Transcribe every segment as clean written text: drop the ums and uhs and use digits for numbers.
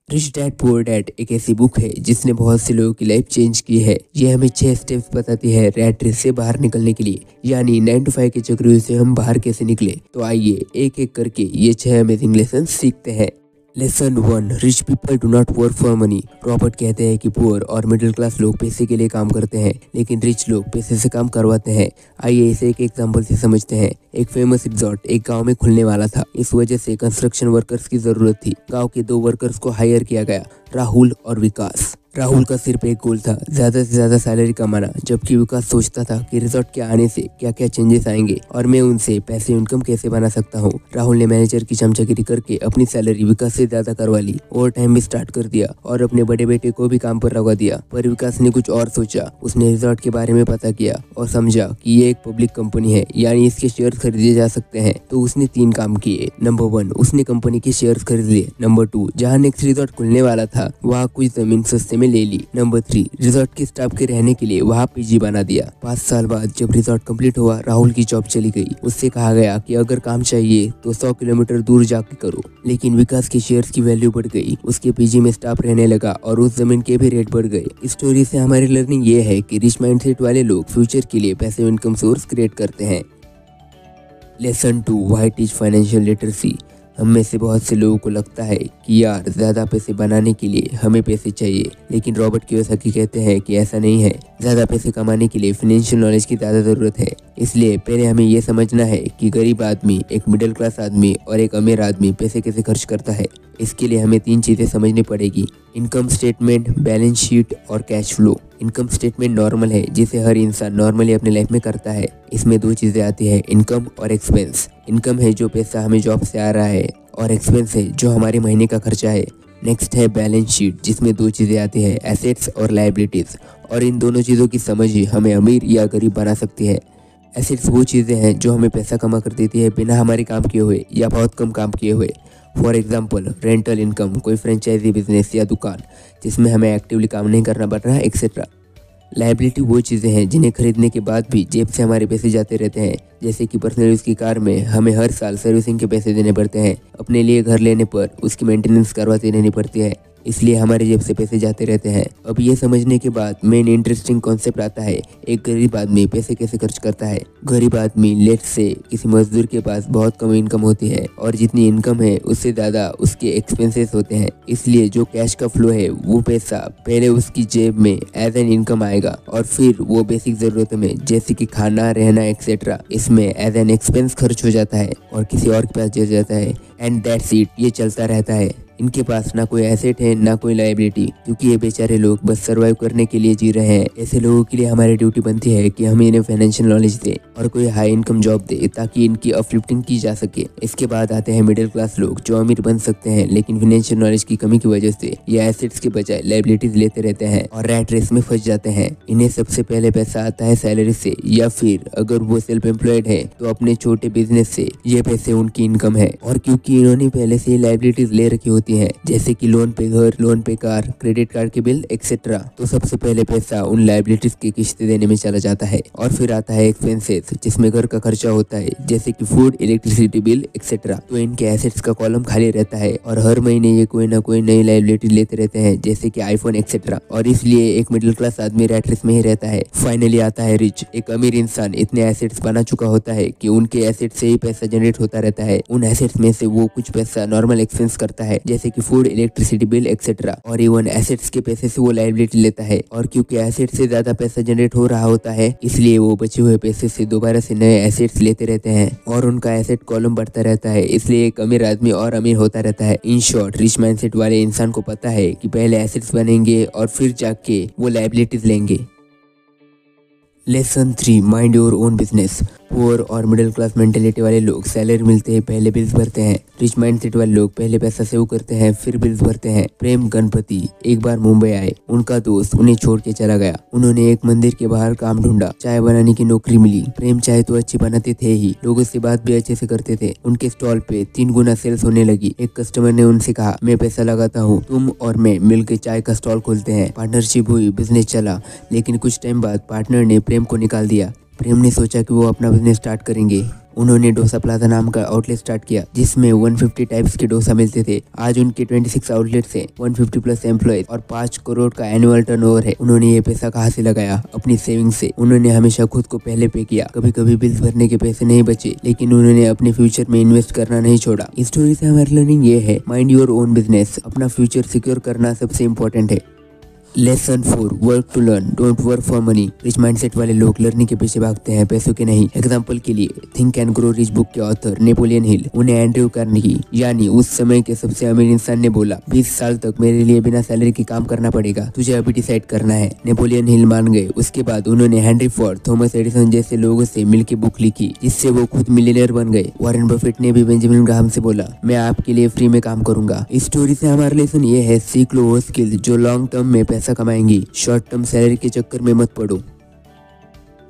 Rich dad poor dad एक ऐसी book है जिसने बहुत से लोगों की लाइफ चेंज की है। ये हमें 6 स्टेप्स बताती है रैट रेस से बाहर निकलने के लिए, यानी 9 to 5 के चक्रव्यूह से हम बाहर कैसे निकले। तो आइए एक एक करके ये 6 अमेजिंग लेसन सीखते हैं। Lesson 1, rich people do not work for money. Robert कहते हैं कि पुअर और मिडिल क्लास लोग पैसे के लिए काम करते हैं, लेकिन रिच लोग पैसे से काम करवाते हैं। आइए इसे एक एग्जांपल से समझते हैं। एक फेमस रिजॉर्ट एक गांव में खुलने वाला था। इस वजह से कंस्ट्रक्शन वर्कर्स की जरूरत थी। गांव के 2 वर्कर्स को हायर किया गया, राहुल और विकास। राहुल का सिर्फ एक गोल था, ज्यादा से ज्यादा सैलरी कमाना, जबकि विकास सोचता था कि रिजॉर्ट के आने से क्या क्या चेंजेस आएंगे और मैं उनसे पैसे इनकम कैसे बना सकता हूँ। राहुल ने मैनेजर की चमचागिरी करके अपनी सैलरी विकास से ज्यादा करवा ली, ओवर टाइम भी स्टार्ट कर दिया और अपने बड़े बेटे को भी काम पर लगा दिया। पर विकास ने कुछ और सोचा। उसने रिजॉर्ट के बारे में पता किया और समझा कि ये एक पब्लिक कंपनी है, यानी इसके शेयर खरीदे जा सकते हैं। तो उसने 3 काम किए। नंबर 1, उसने कंपनी के शेयर खरीद लिए। नंबर 2, जहाँ नेक्स्ट रिजॉर्ट खुलने वाला था वहाँ कुछ जमीन सस्ते में ले ली। नंबर 3, रिजॉर्ट के स्टाफ के रहने के लिए वहाँ पीजी बना दिया। 5 साल बाद जब रिजॉर्ट कंप्लीट हुआ, राहुल की जॉब चली गई। उससे कहा गया कि अगर काम चाहिए तो 100 किलोमीटर दूर जाके करो। लेकिन विकास के शेयर्स की वैल्यू बढ़ गई, उसके पीजी में स्टाफ रहने लगा और उस जमीन के भी रेट बढ़ गए। इस स्टोरी से हमारी लर्निंग ये है कि रिच माइंडसेट वाले लोग फ्यूचर के लिए पैसिव इनकम सोर्स क्रिएट करते हैं। Lesson 2, why teach financial literacy. हम में से बहुत से लोगों को लगता है कि यार ज़्यादा पैसे बनाने के लिए हमें पैसे चाहिए, लेकिन रॉबर्ट कियोसाकी कहते हैं कि ऐसा नहीं है। ज़्यादा पैसे कमाने के लिए फाइनेंशियल नॉलेज की ज़्यादा ज़रूरत है। इसलिए पहले हमें ये समझना है कि गरीब आदमी, एक मिडिल क्लास आदमी और एक अमीर आदमी पैसे कैसे खर्च करता है। इसके लिए हमें 3 चीज़ें समझनी पड़ेगी: इनकम स्टेटमेंट, बैलेंस शीट और cash flow. Income statement normal है, जिसे हर इंसान नॉर्मली अपने लाइफ में करता है। इसमें 2 चीज़ें आती हैं, इनकम और एक्सपेंस। इनकम है जो पैसा हमें जॉब से आ रहा है, और एक्सपेंस है जो हमारे महीने का खर्चा है। नेक्स्ट है बैलेंस शीट, जिसमें 2 चीज़ें आती हैं, एसेट्स और लायबिलिटीज़। और इन दोनों चीज़ों की समझ ही हमें अमीर या गरीब बना सकती है। एसेट्स वो चीज़ें हैं जो हमें पैसा कमा कर देती है बिना हमारे काम किए हुए या बहुत कम काम किए हुए। फॉर एग्जाम्पल, रेंटल इनकम, कोई फ्रेंचाइजी बिजनेस या दुकान जिसमें हमें एक्टिवली काम नहीं करना पड़ रहा है, एक्सेट्रा। लायबिलिटी वो चीज़ें हैं जिन्हें खरीदने के बाद भी जेब से हमारे पैसे जाते रहते हैं, जैसे कि पर्सनल यूज़ की कार में हमें हर साल सर्विसिंग के पैसे देने पड़ते हैं। अपने लिए घर लेने पर उसकी मेंटेनेंस करवाती रहनी पड़ती है, इसलिए हमारे जेब से पैसे जाते रहते हैं। अब ये समझने के बाद मेन इंटरेस्टिंग कॉन्सेप्ट आता है, एक गरीब आदमी पैसे कैसे खर्च करता है। गरीब आदमी लेट्स से किसी मजदूर के पास बहुत कम इनकम होती है और जितनी इनकम है उससे ज़्यादा उसके एक्सपेंसेस होते हैं। इसलिए जो कैश का फ्लो है वो पैसा पहले उसकी जेब में एज एन इनकम आएगा और फिर वो बेसिक ज़रूरतों में जैसे कि खाना, रहना एक्सेट्रा इसमें एज एन एक्सपेंस खर्च हो जाता है और किसी और के पास जा जाता है। एंड दैट्स इट, ये चलता रहता है। इनके पास ना कोई एसेट है ना कोई लायबिलिटी, क्योंकि ये बेचारे लोग बस सरवाइव करने के लिए जी रहे हैं। ऐसे लोगों के लिए हमारी ड्यूटी बनती है कि हम इन्हें फाइनेंशियल नॉलेज दें और कोई हाई इनकम जॉब दे ताकि इनकी अपलिफ्टिंग की जा सके। इसके बाद आते हैं मिडिल क्लास लोग, जो अमीर बन सकते हैं लेकिन फाइनेंशियल नॉलेज की कमी की वजह से ये एसेट्स के बजाय लायबिलिटीज लेते रहते हैं और रैट रेस में फंस जाते हैं। इन्हें सबसे पहले पैसा आता है सैलरी से, या फिर अगर वो सेल्फ एम्प्लॉयड है तो अपने छोटे बिजनेस से। ये पैसे उनकी इनकम है और क्योंकि इन्होंने पहले से लायबिलिटीज ले रखी होती है, जैसे कि लोन पे घर, लोन पे कार, क्रेडिट कार्ड के बिल एक्सेट्रा, तो सबसे पहले पैसा उन लायबिलिटीज की किस्तें देने में चला जाता है। और फिर आता है एक्सपेंसेस, जिसमें घर का खर्चा होता है, जैसे कि फूड, इलेक्ट्रिसिटी बिल एक्सेट्रा। तो इनके एसेट्स का कॉलम खाली रहता है और हर महीने ये कोई ना कोई नई लायबिलिटी लेते रहते हैं, जैसे कि आईफोन एक्सेट्रा। और इसलिए एक मिडिल क्लास आदमी रैट रेस में ही रहता है। फाइनली आता है रिच, एक अमीर इंसान इतने एसेट्स बना चुका होता है कि उनके एसेट से ही पैसा जनरेट होता रहता है। उन एसेट्स में से वो कुछ पैसा नॉर्मल एक्सपेंस करता है, जैसे कि फूड, इलेक्ट्रिसिटी बिल एक्सेट्रा, और इवन एसेट्स के पैसे से वो लायबिलिटी लेता है। और क्योंकि एसेट से ज्यादा पैसा जनरेट हो रहा होता है, इसलिए वो बचे हुए पैसे से दोबारा से नए एसेट्स लेते रहते हैं और उनका एसेट कॉलम बढ़ता रहता है। इसलिए एक अमीर आदमी और अमीर होता रहता है। इन शॉर्ट, रिच माइंडसेट वाले इंसान को पता है कि पहले एसेट्स बनेंगे और फिर जाके वो लायबिलिटीज लेंगे। Lesson 3, mind your own business. Poor और मिडिल क्लास मेंटेलिटी वाले लोग सैलरी मिलते हैं पहले बिल्स भरते हैं। रिच माइंडसेट वाले लोग पहले पैसा सेव करते हैं फिर बिल्स भरते हैं। प्रेम गणपति एक बार मुंबई आए। उनका दोस्त उन्हें छोड़ के चला गया। उन्होंने एक मंदिर के बाहर काम ढूंढा। चाय बनाने की नौकरी मिली। प्रेम चाय तो अच्छी बनाते थे ही, लोगों से बात भी अच्छे से करते थे। उनके स्टॉल पे 3 गुना सेल्स होने लगी। एक कस्टमर ने उनसे कहा, मैं पैसा लगाता हूँ, तुम और मैं मिलकर चाय का स्टॉल खोलते हैं। पार्टनरशिप हुई, बिजनेस चला। लेकिन कुछ टाइम बाद पार्टनर ने प्रेम को निकाल दिया। प्रेम ने सोचा कि वो अपना बिजनेस स्टार्ट करेंगे। उन्होंने डोसा प्लाजा नाम का आउटलेट स्टार्ट किया जिसमें 150 टाइप्स के डोसा मिलते थे। आज उनके 26 आउटलेट्स हैं, 150 प्लस एम्प्लॉयज और 5 करोड़ का एनुअल टर्नओवर है। उन्होंने ये पैसा कहाँ से लगाया? अपनी सेविंग से। उन्होंने हमेशा खुद को पहले पे किया। कभी कभी बिल्स भरने के पैसे नहीं बचे, लेकिन उन्होंने अपने फ्यूचर में इन्वेस्ट करना नहीं छोड़ा। इस स्टोरी से हमारी लर्निंग ये है, माइंड योर ओन बिजनेस। अपना फ्यूचर सिक्योर करना सबसे इम्पोर्टेंट है। Lesson 4, work to learn, don't work for money. Rich mindset वाले लोग लर्निंग के पीछे भागते हैं, पैसों के नहीं। एग्जांपल के लिए think and grow rich book के ऑथर नेपोलियन हिल, उन्हें एंड्रयू कार्नेगी यानी उस समय के सबसे अमीर इंसान ने बोला 20 साल तक मेरे लिए बिना सैलरी के काम करना पड़ेगा, तुझे अभी डिसाइड करना है। नेपोलियन हिल मान गए। उसके बाद उन्होंने हेनरी फोर्ड, थॉमस एडिसन जैसे लोगों से मिलकर बुक लिखी जिससे वो खुद मिलियनेयर बन गए। वॉरेन बफेट ने भी बेंजामिन ग्राहम से बोला मैं आपके लिए फ्री में काम करूंगा। इस स्टोरी से हमारा लेसन ये है, सीख लो वो स्किल जो लॉन्ग टर्म में पैसा कमाएंगी। शॉर्ट टर्म सैलरी के चक्कर में मत पड़ो।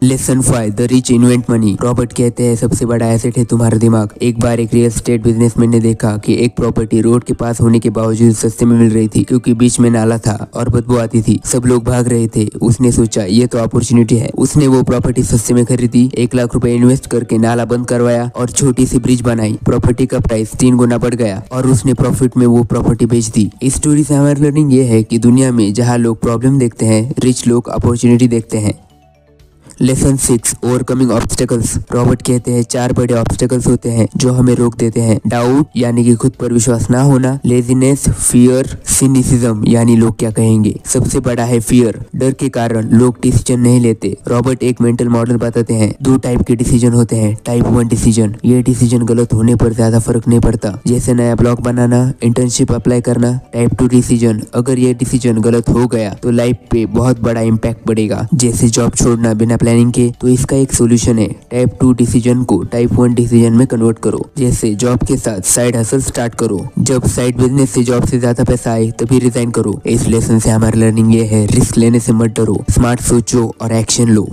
Lesson 5, the rich invent money. Robert कहते हैं सबसे बड़ा एसेट है तुम्हारा दिमाग। एक बार एक रियल एस्टेट बिजनेसमैन ने देखा कि एक प्रॉपर्टी रोड के पास होने के बावजूद सस्ते में मिल रही थी क्योंकि बीच में नाला था और बदबू आती थी। सब लोग भाग रहे थे। उसने सोचा ये तो अपॉर्चुनिटी है। उसने वो प्रॉपर्टी सस्ते में खरीदी, 1 लाख रुपए इन्वेस्ट करके नाला बंद करवाया और छोटी सी ब्रिज बनाई। प्रॉपर्टी का प्राइस 3 गुना बढ़ गया और उसने प्रॉफिट में वो प्रॉपर्टी बेच दी। इस स्टोरी से हमारी लर्निंग ये है कि दुनिया में जहाँ लोग प्रॉब्लम देखते हैं, रिच लोग अपॉर्चुनिटी देखते हैं। Lesson 6, overcoming obstacles. रॉबर्ट कहते हैं 4 बड़े ऑब्स्टेकल्स होते हैं जो हमें रोक देते हैं। डाउट यानी कि खुद पर विश्वास ना होना, लेजीनेस, फियर, सिनिसिज्म यानी लोग क्या कहेंगे। सबसे बड़ा है फियर। डर के कारण लोग डिसीजन नहीं लेते। रॉबर्ट एक मेंटल मॉडल बताते हैं। 2 टाइप के डिसीजन होते हैं। टाइप 1 डिसीजन, ये डिसीजन गलत होने पर ज्यादा फर्क नहीं पड़ता, जैसे नया ब्लॉग बनाना, इंटर्नशिप अप्लाई करना। टाइप 2 डिसीजन, अगर ये डिसीजन गलत हो गया तो लाइफ पे बहुत बड़ा इम्पैक्ट पड़ेगा, जैसे जॉब छोड़ना बिना प्लानिंग के। तो इसका एक सोल्यूशन है, टाइप 2 डिसीजन को टाइप 1 डिसीजन में कन्वर्ट करो। जैसे जॉब के साथ साइड हसल स्टार्ट करो। जब साइड बिजनेस से जॉब से ज्यादा पैसा आए तभी रिजाइन करो। इस लेसन से हमारी लर्निंग ये है, रिस्क लेने से मत डरो, स्मार्ट सोचो और एक्शन लो।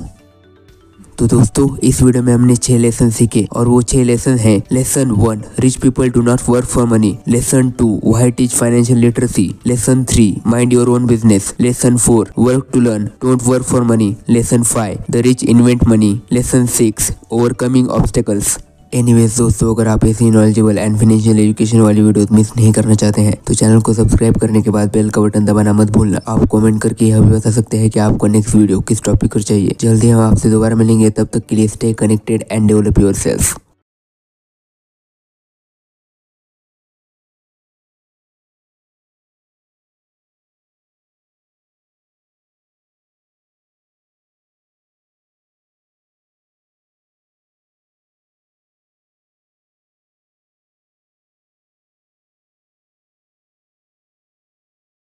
तो दोस्तों इस वीडियो में हमने 6 लेसन सीखे और वो 6 लेसन हैं। Lesson 1, rich people do not work for money. Lesson 2, why teach financial literacy. Lesson 3, mind your own business. Lesson 4, work to learn, don't work for money. Lesson 5, the rich invent money. Lesson 6, overcoming obstacles. Anyways दोस्तों, अगर आप ऐसी knowledgeable and financial education वाली video miss नहीं करना चाहते हैं तो चैनल को सब्सक्राइब करने के बाद बेल का बटन दबाना मत भूलना। आप कमेंट करके यह भी बता सकते हैं कि आपको नेक्स्ट वीडियो किस टॉपिक पर चाहिए। जल्दी हम आपसे दोबारा मिलेंगे, तब तक के लिए stay connected and develop yourself.